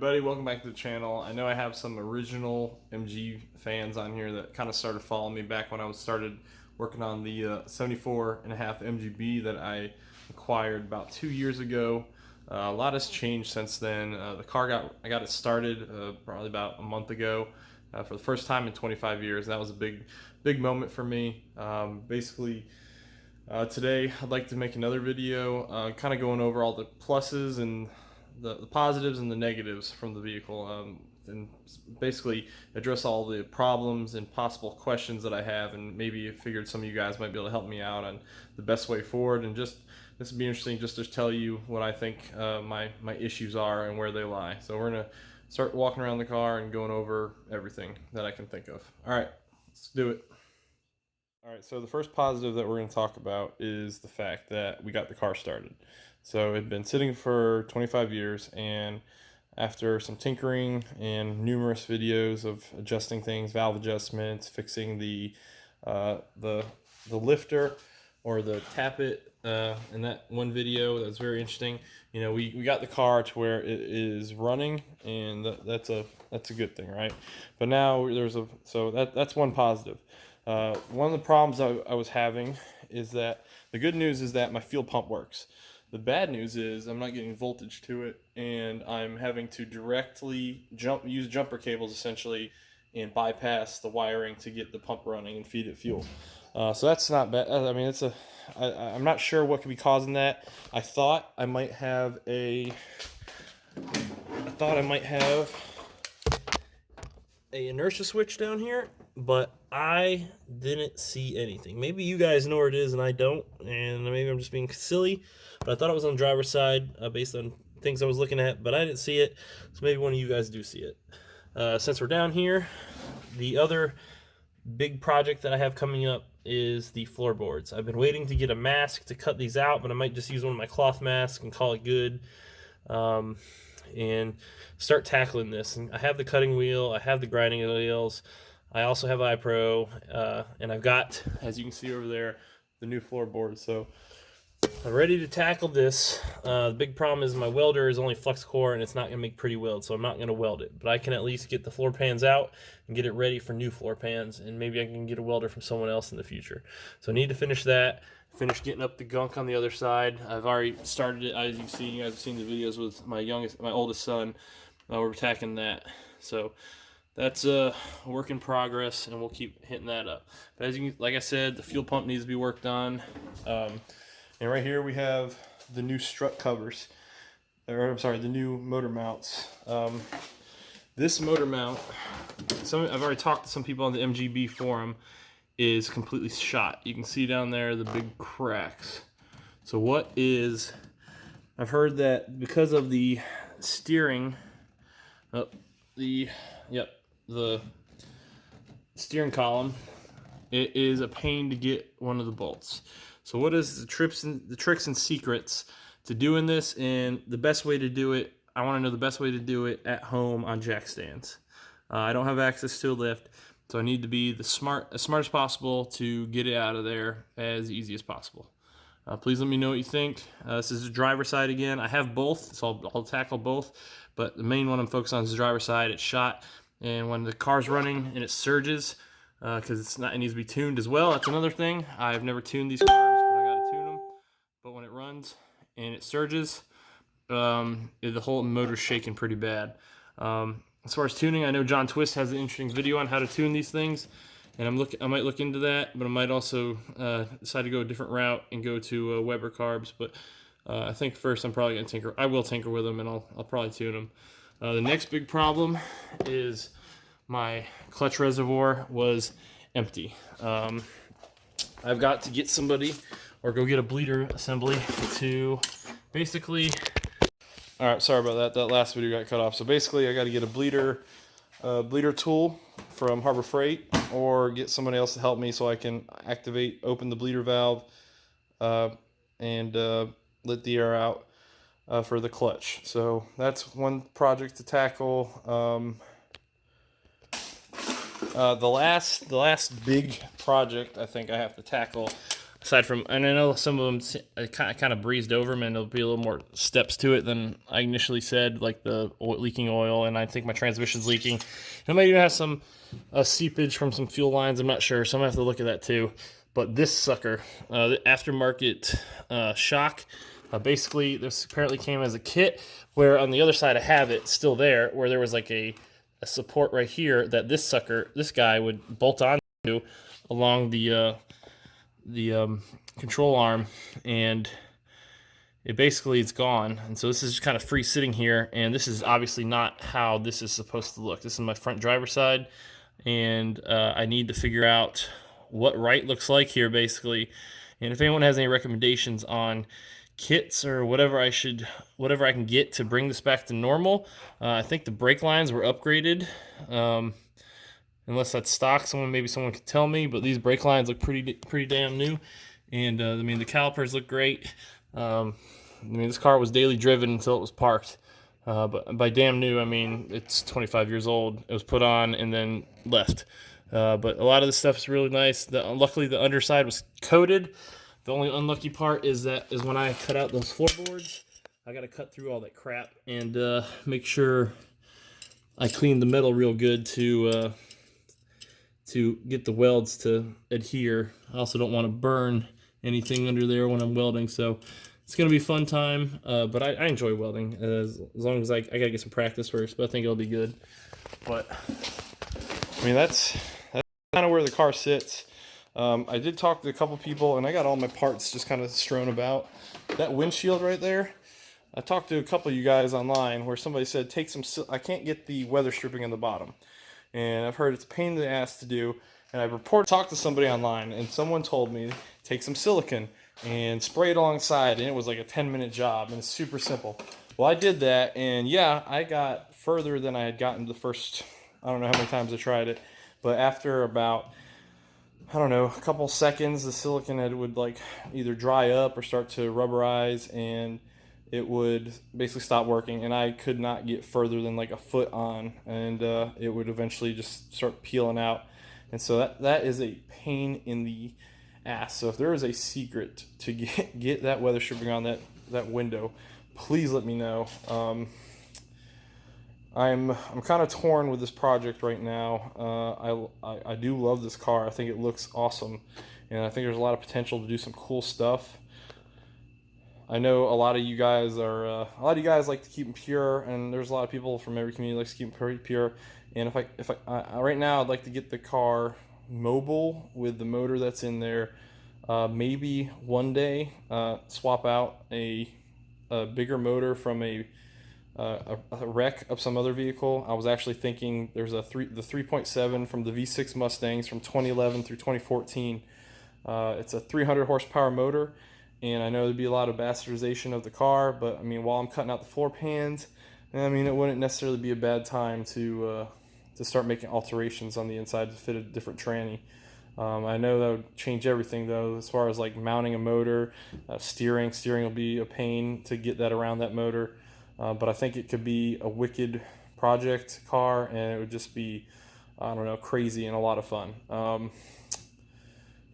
Everybody, welcome back to the channel. I know I have some original MG fans on here that kind of started following me back when I started working on the 74.5 MGB that I acquired about 2 years ago. A lot has changed since then. I got it started probably about a month ago for the first time in 25 years. That was a big moment for me. Today I'd like to make another video kind of going over all the pluses and the positives and the negatives from the vehicle, and basically address all the problems and possible questions that I have, and maybe I figured some of you guys might be able to help me out on the best way forward. And just this would be interesting just to tell you what I think my issues are and where they lie. So we're gonna start walking around the car and going over everything that I can think of. All right, let's do it. All right, so the first positive that we're going to talk about is the fact that we got the car started. So it had been sitting for 25 years, and after some tinkering and numerous videos of adjusting things, valve adjustments, fixing the lifter or the tappet, in that one video that was very interesting. You know, we got the car to where it is running, and that's a good thing, right? But now that's one positive. One of the problems I was having is that the good news is that my fuel pump works. The bad news is I'm not getting voltage to it, and I'm having to directly use jumper cables essentially and bypass the wiring to get the pump running and feed it fuel. So that's not bad. I mean, I'm not sure what could be causing that. I thought I might have a inertia switch down here, but I didn't see anything. Maybe you guys know where it is and I don't, and maybe I'm just being silly, but I thought it was on the driver's side based on things I was looking at, but I didn't see it, so maybe one of you guys do see it. Since we're down here, the other big project that I have coming up is the floorboards. I've been waiting to get a mask to cut these out, but I might just use one of my cloth masks and call it good. And start tackling this. And I have the cutting wheel, I have the grinding wheels, I also have iPro, and I've got, as you can see over there, the new floorboards. So I'm ready to tackle this. The big problem is my welder is only flux core, and it's not going to make pretty weld, so I'm not going to weld it. But I can at least get the floor pans out and get it ready for new floor pans, and maybe I can get a welder from someone else in the future. So I need to finish that. Finish getting up the gunk on the other side. I've already started it. As you see, you guys have seen the videos with my oldest son. We're attacking that. So that's a work in progress, and we'll keep hitting that up. But as like I said, the fuel pump needs to be worked on. And right here we have the new strut covers, or I'm sorry, the new motor mounts. This motor mount, I've already talked to some people on the MGB forum, is completely shot. You can see down there the big cracks. So I've heard that because of the steering, the steering column, it is a pain to get one of the bolts. So what is the tricks and secrets to doing this, and the best way to do it? I want to know the best way to do it at home on jack stands. I don't have access to a lift, so I need to be as smart as possible to get it out of there as easy as possible. Please let me know what you think. This is the driver side again. I have both, so I'll tackle both, but the main one I'm focused on is the driver side. It's shot, and when the car's running and it surges, because it needs to be tuned as well. That's another thing. I've never tuned these cars, but I gotta tune them. But when it runs and it surges, the whole motor's shaking pretty bad. As far as tuning, I know John Twist has an interesting video on how to tune these things, and I might look into that, but I might also decide to go a different route and go to Weber carbs. But I think first I'm probably gonna I will tinker with them, and I'll probably tune them. The next big problem is my clutch reservoir was empty. I've got to get somebody or go get a bleeder assembly to basically. All right, sorry about that. That last video got cut off. So basically, I got to get a bleeder tool from Harbor Freight, or get somebody else to help me so I can open the bleeder valve, and let the air out for the clutch. So that's one project to tackle. The last big project I think I have to tackle Aside from, and I know some of them I kind of breezed over them, and there'll be a little more steps to it than I initially said, like the leaking oil, and I think my transmission's leaking. I might even have some seepage from some fuel lines. I'm not sure, so I'm gonna have to look at that too. But this sucker, the aftermarket shock, basically this apparently came as a kit. Where on the other side I have it still there, where there was like a support right here that this guy would bolt onto along the control arm, and it's gone. And so this is just kind of free sitting here, and this is obviously not how this is supposed to look. This is my front driver's side, and I need to figure out what right looks like here, basically. And if anyone has any recommendations on kits or whatever I can get to bring this back to normal. I think the brake lines were upgraded. Unless that's stock, maybe someone could tell me, but these brake lines look pretty damn new. And I mean, the calipers look great. I mean, this car was daily driven until it was parked. But by damn new, I mean it's 25 years old. It was put on and then left. But a lot of this stuff is really nice. Luckily, the underside was coated. The only unlucky part is when I cut out those floorboards, I got to cut through all that crap and make sure I clean the metal real good to get the welds to adhere. I also don't want to burn anything under there when I'm welding, so it's going to be a fun time. But I enjoy welding as long as I got to get some practice first, but I think it'll be good. But I mean, that's kind of where the car sits. I did talk to a couple people, and I got all my parts just kind of strewn about. That windshield right there, I talked to a couple of you guys online where somebody said, take some, I can't get the weather stripping on the bottom. And I've heard it's a pain in the ass to do. And I've talked to somebody online, and someone told me, take some silicone and spray it alongside, and it was like a 10-minute job, and it's super simple. Well, I did that, and yeah, I got further than I had gotten the first, I don't know how many times I tried it, but after about, I don't know, a couple seconds, the silicone would like either dry up or start to rubberize, and it would basically stop working, and I could not get further than like a foot on, and it would eventually just start peeling out. And so that is a pain in the ass. So if there is a secret to get that weather stripping on that window, please let me know. I'm kind of torn with this project right now. I do love this car. I think it looks awesome, and I think there's a lot of potential to do some cool stuff. I know a lot of you guys like to keep them pure, and there's a lot of people from every community likes to keep them pretty pure. And if I right now, I'd like to get the car mobile with the motor that's in there. Maybe one day swap out a bigger motor from a wreck of some other vehicle. I was actually thinking there's the 3.7 from the V6 Mustangs from 2011 through 2014. It's a 300 horsepower motor, and I know there'd be a lot of bastardization of the car, but I mean, while I'm cutting out the floor pans, I mean, it wouldn't necessarily be a bad time to start making alterations on the inside to fit a different tranny. I know that would change everything though, as far as like mounting a motor, steering will be a pain to get that around that motor. But I think it could be a wicked project car, and it would just be, I don't know, crazy and a lot of fun.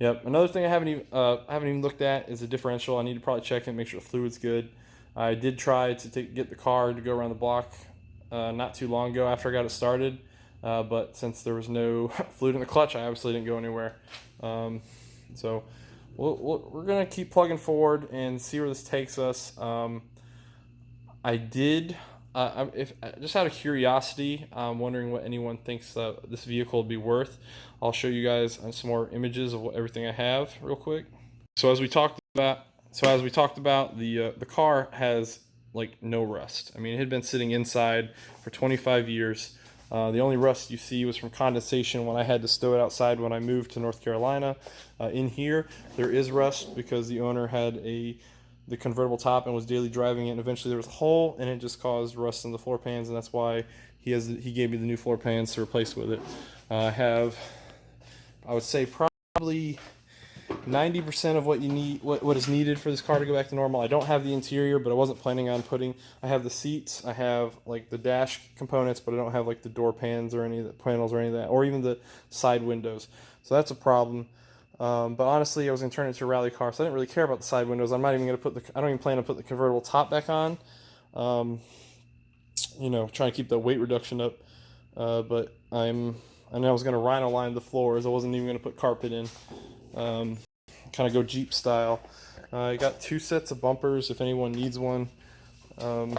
Yep. Another thing I haven't even looked at is the differential. I need to probably check it, make sure the fluid's good. I did try to get the car to go around the block not too long ago after I got it started, but since there was no fluid in the clutch, I obviously didn't go anywhere. So we're gonna keep plugging forward and see where this takes us. If just out of curiosity, I'm wondering what anyone thinks this vehicle would be worth. I'll show you guys some more images of everything I have real quick. So as we talked about, the car has like no rust. I mean, it had been sitting inside for 25 years. The only rust you see was from condensation when I had to stow it outside when I moved to North Carolina. In here, there is rust because the owner had the convertible top and was daily driving it, and eventually there was a hole, and it just caused rust in the floor pans, and that's why he gave me the new floor pans to replace with it. I would say probably 90% of what you need, what is needed for this car to go back to normal. I don't have the interior, but I wasn't planning on I have the seats, I have like the dash components, but I don't have like the door pans or any of the panels or any of that, or even the side windows. So that's a problem. But honestly, I was going to turn it into a rally car, so I didn't really care about the side windows. I'm not even going to I don't even plan to put the convertible top back on. You know, trying to keep the weight reduction up. But I know I was going to rhino line the floors. I wasn't even going to put carpet in. Kind of go Jeep style. I got 2 sets of bumpers if anyone needs one. And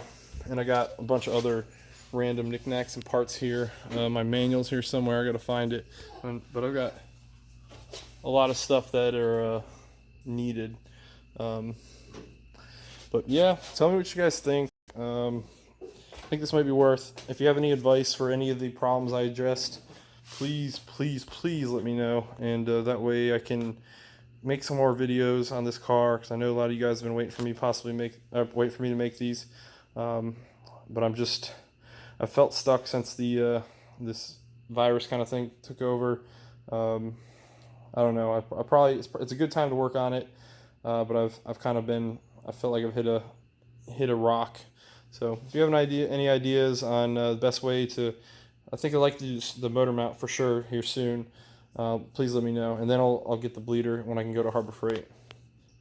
I got a bunch of other random knickknacks and parts here. My manual's here somewhere. I got to find it. But I've got a lot of stuff that are needed. But yeah, tell me what you guys think. I think this might be worth. If you have any advice for any of the problems I addressed, please let me know, and that way I can make some more videos on this car, because I know a lot of you guys have been waiting for me to make these. But I felt stuck since the this virus kind of thing took over. I don't know. I probably it's a good time to work on it, but I've kind of I felt like I've hit a rock. So if you have any ideas on the best way to, I think I'd like to use the motor mount for sure here soon. Please let me know, and then I'll get the bleeder when I can go to Harbor Freight.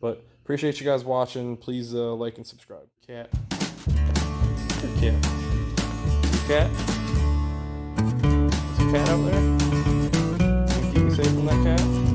But appreciate you guys watching. Please like and subscribe. Cat. Good cat. Cat. There's a cat out there. Can you keep me safe from that cat?